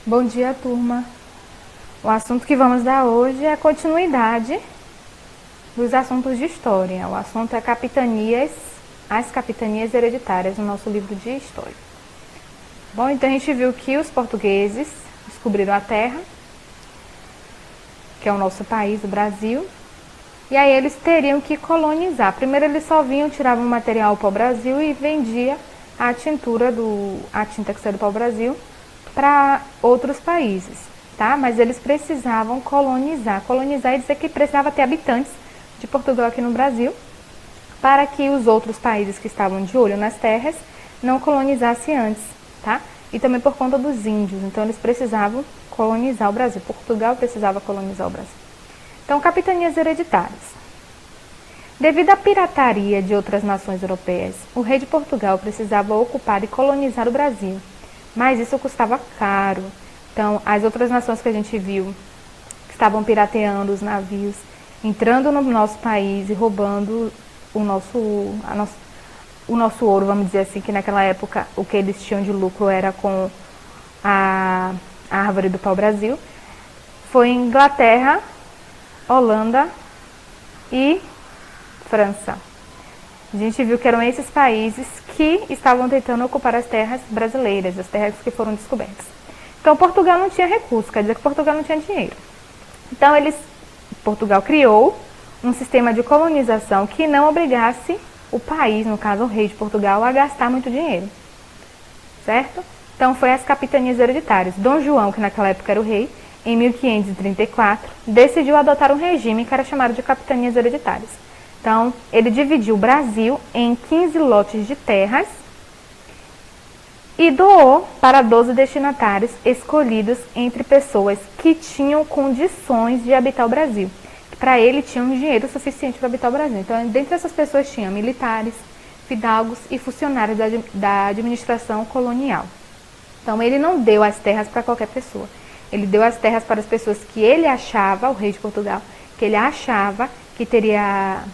Bom dia, turma. O assunto que vamos dar hoje é a continuidade dos assuntos de história. O assunto é as capitanias hereditárias no nosso livro de história. Bom, então a gente viu que os portugueses descobriram a terra, que é o nosso país, o Brasil, e aí eles teriam que colonizar. Primeiro eles só vinham, tiravam o material para o Brasil e vendia a tinta que saiu do pau-brasil para outros países, tá? Mas eles precisavam colonizar. Colonizar e dizer que precisava ter habitantes de Portugal aqui no Brasil, para que os outros países que estavam de olho nas terras não colonizassem antes, tá? E também por conta dos índios, então eles precisavam colonizar o Brasil. Portugal precisava colonizar o Brasil. Então, capitanias hereditárias. Devido à pirataria de outras nações europeias, o rei de Portugal precisava ocupar e colonizar o Brasil, mas isso custava caro. Então, as outras nações que a gente viu, que estavam pirateando os navios, entrando no nosso país e roubando o nosso ouro, vamos dizer assim, que naquela época o que eles tinham de lucro era com a árvore do pau-brasil, foi Inglaterra, Holanda e França. A gente viu que eram esses países que estavam tentando ocupar as terras brasileiras, as terras que foram descobertas. Então, Portugal não tinha recurso, quer dizer que Portugal não tinha dinheiro. Então, Portugal criou um sistema de colonização que não obrigasse o país, no caso o rei de Portugal, a gastar muito dinheiro, certo? Então, foi as capitanias hereditárias. Dom João, que naquela época era o rei, em 1534, decidiu adotar um regime que era chamado de capitanias hereditárias. Então, ele dividiu o Brasil em 15 lotes de terras e doou para 12 destinatários escolhidos entre pessoas que tinham condições de habitar o Brasil. Para ele, tinham dinheiro suficiente para habitar o Brasil. Então, dentre essas pessoas, tinha militares, fidalgos e funcionários da administração colonial. Então, ele não deu as terras para qualquer pessoa. Ele deu as terras para as pessoas que ele achava, o rei de Portugal, que ele achava que teria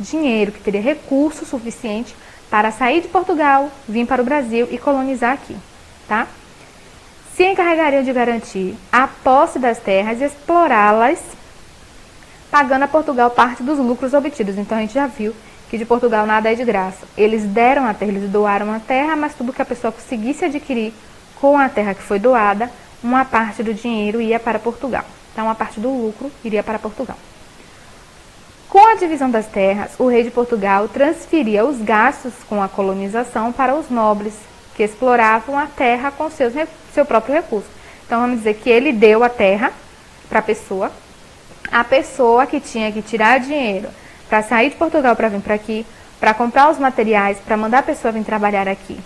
dinheiro, que teria recurso suficiente para sair de Portugal, vir para o Brasil e colonizar aqui, tá? Se encarregariam de garantir a posse das terras e explorá-las, pagando a Portugal parte dos lucros obtidos. Então, a gente já viu que de Portugal nada é de graça. Eles deram a terra, eles doaram a terra, mas tudo que a pessoa conseguisse adquirir com a terra que foi doada, uma parte do dinheiro ia para Portugal. Então, uma parte do lucro iria para Portugal. Com a divisão das terras, o rei de Portugal transferia os gastos com a colonização para os nobres, que exploravam a terra com seu próprio recurso. Então, vamos dizer que ele deu a terra para a pessoa que tinha que tirar dinheiro para sair de Portugal para vir para aqui, para comprar os materiais, para mandar a pessoa vir trabalhar aqui.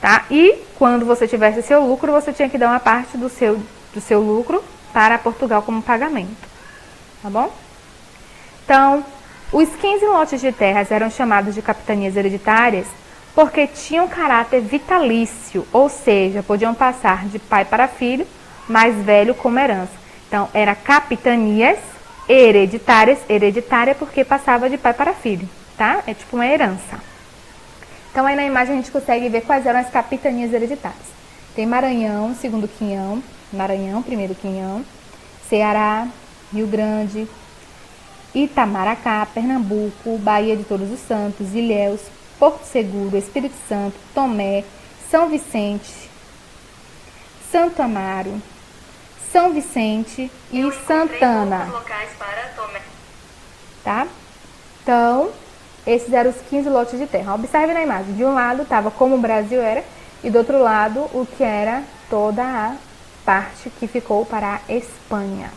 Tá? E quando você tivesse seu lucro, você tinha que dar uma parte do seu lucro para Portugal como pagamento. Tá bom? Então, os 15 lotes de terras eram chamados de capitanias hereditárias porque tinham caráter vitalício, ou seja, podiam passar de pai para filho, mais velho como herança. Então, era capitanias hereditárias, hereditária porque passava de pai para filho, tá? É tipo uma herança. Então, aí na imagem a gente consegue ver quais eram as capitanias hereditárias. Tem Maranhão, segundo Quinhão, Maranhão, primeiro Quinhão, Ceará, Rio Grande, Itamaracá, Pernambuco, Bahia de Todos os Santos, Ilhéus, Porto Seguro, Espírito Santo, Tomé, São Vicente, Santo Amaro, São Vicente e Santana. Tá? Então, esses eram os 15 lotes de terra. Observe na imagem. De um lado estava como o Brasil era e do outro lado o que era toda a parte que ficou para a Espanha.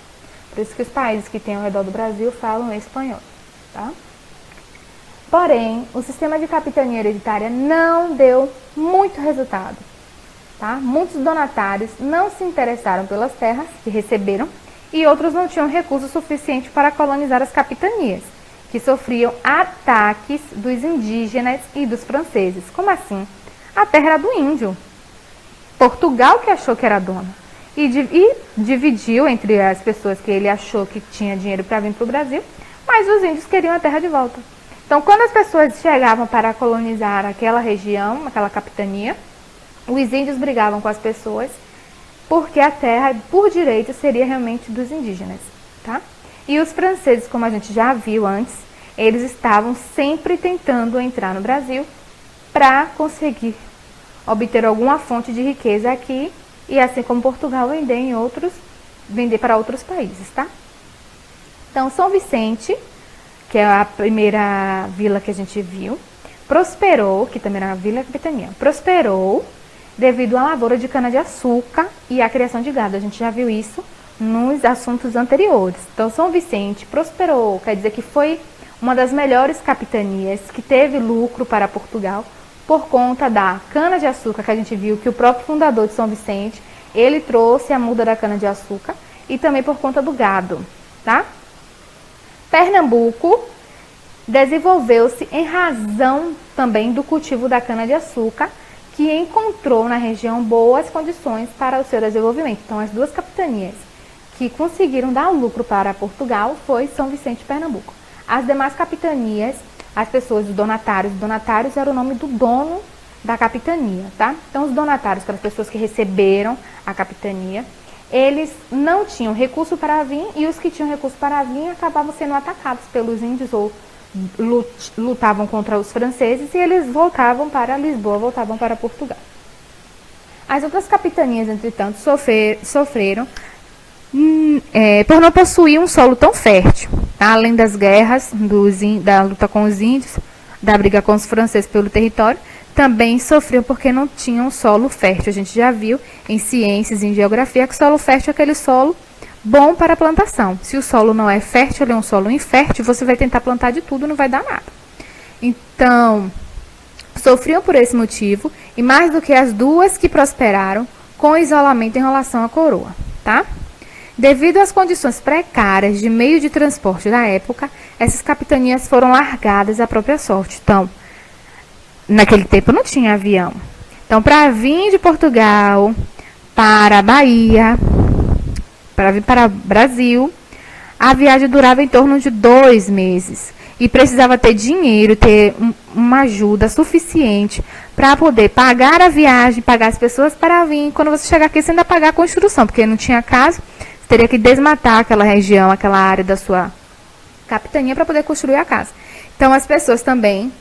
Por isso que os países que têm ao redor do Brasil falam espanhol. Tá? Porém, o sistema de capitania hereditária não deu muito resultado. Tá? Muitos donatários não se interessaram pelas terras que receberam e outros não tinham recurso suficiente para colonizar as capitanias, que sofriam ataques dos indígenas e dos franceses. Como assim? A terra era do índio. Portugal que achou que era dona. E dividiu entre as pessoas que ele achou que tinha dinheiro para vir para o Brasil, mas os índios queriam a terra de volta. Então, quando as pessoas chegavam para colonizar aquela região, aquela capitania, os índios brigavam com as pessoas porque a terra, por direito, seria realmente dos indígenas, tá? E os franceses, como a gente já viu antes, eles estavam sempre tentando entrar no Brasil para conseguir obter alguma fonte de riqueza aqui e, assim como Portugal, vender para outros países, tá? Então, São Vicente, que é a primeira vila que a gente viu, prosperou, que também era uma vila capitania, prosperou devido à lavoura de cana-de-açúcar e à criação de gado. A gente já viu isso nos assuntos anteriores. Então, São Vicente prosperou, quer dizer que foi uma das melhores capitanias, que teve lucro para Portugal, por conta da cana-de-açúcar, que a gente viu que o próprio fundador de São Vicente, ele trouxe a muda da cana-de-açúcar, e também por conta do gado, tá? Pernambuco desenvolveu-se em razão também do cultivo da cana-de-açúcar, que encontrou na região boas condições para o seu desenvolvimento. Então, as duas capitanias que conseguiram dar lucro para Portugal foi São Vicente e Pernambuco. As demais capitanias, as pessoas, os donatários era o nome do dono da capitania, tá? Então, os donatários, aquelas pessoas que receberam a capitania, eles não tinham recurso para vir, e os que tinham recurso para vir acabavam sendo atacados pelos índios ou lutavam contra os franceses, e eles voltavam para Lisboa, voltavam para Portugal. As outras capitanias, entretanto, sofreram por não possuir um solo tão fértil, tá? Além das guerras, da luta com os índios, da briga com os franceses pelo território, também sofriam porque não tinham solo fértil. A gente já viu em ciências, em geografia, que solo fértil é aquele solo bom para a plantação. Se o solo não é fértil, ele é um solo infértil, você vai tentar plantar de tudo, não vai dar nada. Então, sofriam por esse motivo, e mais do que as duas que prosperaram, com isolamento em relação à coroa, tá? Devido às condições precárias de meio de transporte da época, essas capitanias foram largadas à própria sorte. Então, naquele tempo não tinha avião. Então, para vir de Portugal para a Bahia, para vir para o Brasil, a viagem durava em torno de 2 meses. E precisava ter dinheiro, ter uma ajuda suficiente para poder pagar a viagem, pagar as pessoas para vir. Quando você chegar aqui, você ainda pagar a construção, porque não tinha casa, você teria que desmatar aquela região, aquela área da sua capitania para poder construir a casa. Então, as pessoas também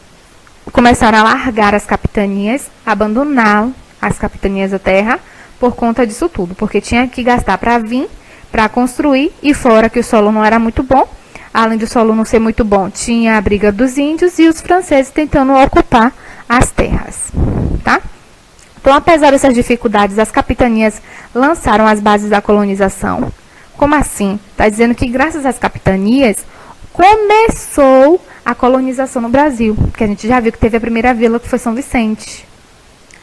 começaram a largar as capitanias, abandonar as capitanias da terra por conta disso tudo, porque tinha que gastar para vir, para construir, e fora que o solo não era muito bom, além do solo não ser muito bom, tinha a briga dos índios e os franceses tentando ocupar as terras, tá? Então, apesar dessas dificuldades, as capitanias lançaram as bases da colonização. Como assim? Está dizendo que graças às capitanias começou a colonização no Brasil, porque a gente já viu que teve a primeira vila, que foi São Vicente.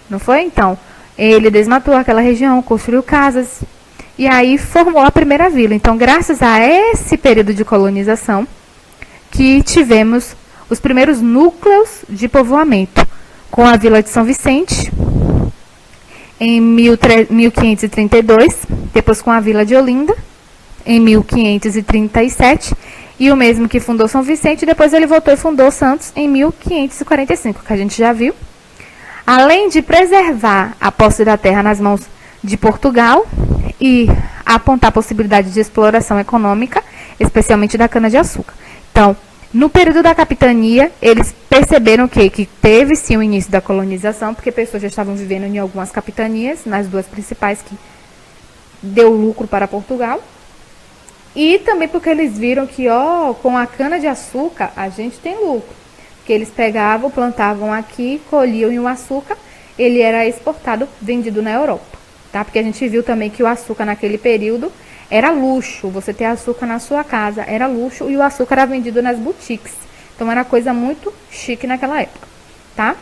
Não foi? Então, ele desmatou aquela região, construiu casas, e aí formou a primeira vila. Então, graças a esse período de colonização, que tivemos os primeiros núcleos de povoamento, com a vila de São Vicente, em 1532, depois com a vila de Olinda, em 1537, e o mesmo que fundou São Vicente, depois ele voltou e fundou Santos em 1545, que a gente já viu. Além de preservar a posse da terra nas mãos de Portugal e apontar a possibilidade de exploração econômica, especialmente da cana-de-açúcar. Então, no período da capitania, eles perceberam que teve sim o início da colonização, porque pessoas já estavam vivendo em algumas capitanias, nas duas principais que deu lucro para Portugal. E também porque eles viram que, com a cana-de-açúcar, a gente tem lucro. Porque eles pegavam, plantavam aqui, colhiam e o açúcar, ele era exportado, vendido na Europa. Tá? Porque a gente viu também que o açúcar naquele período era luxo. Você ter açúcar na sua casa era luxo, e o açúcar era vendido nas boutiques. Então, era coisa muito chique naquela época. Tá?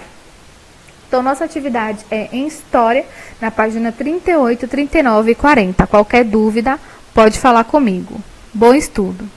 Então, nossa atividade é em História, na página 38, 39 e 40. Qualquer dúvida, pode falar comigo. Bom estudo!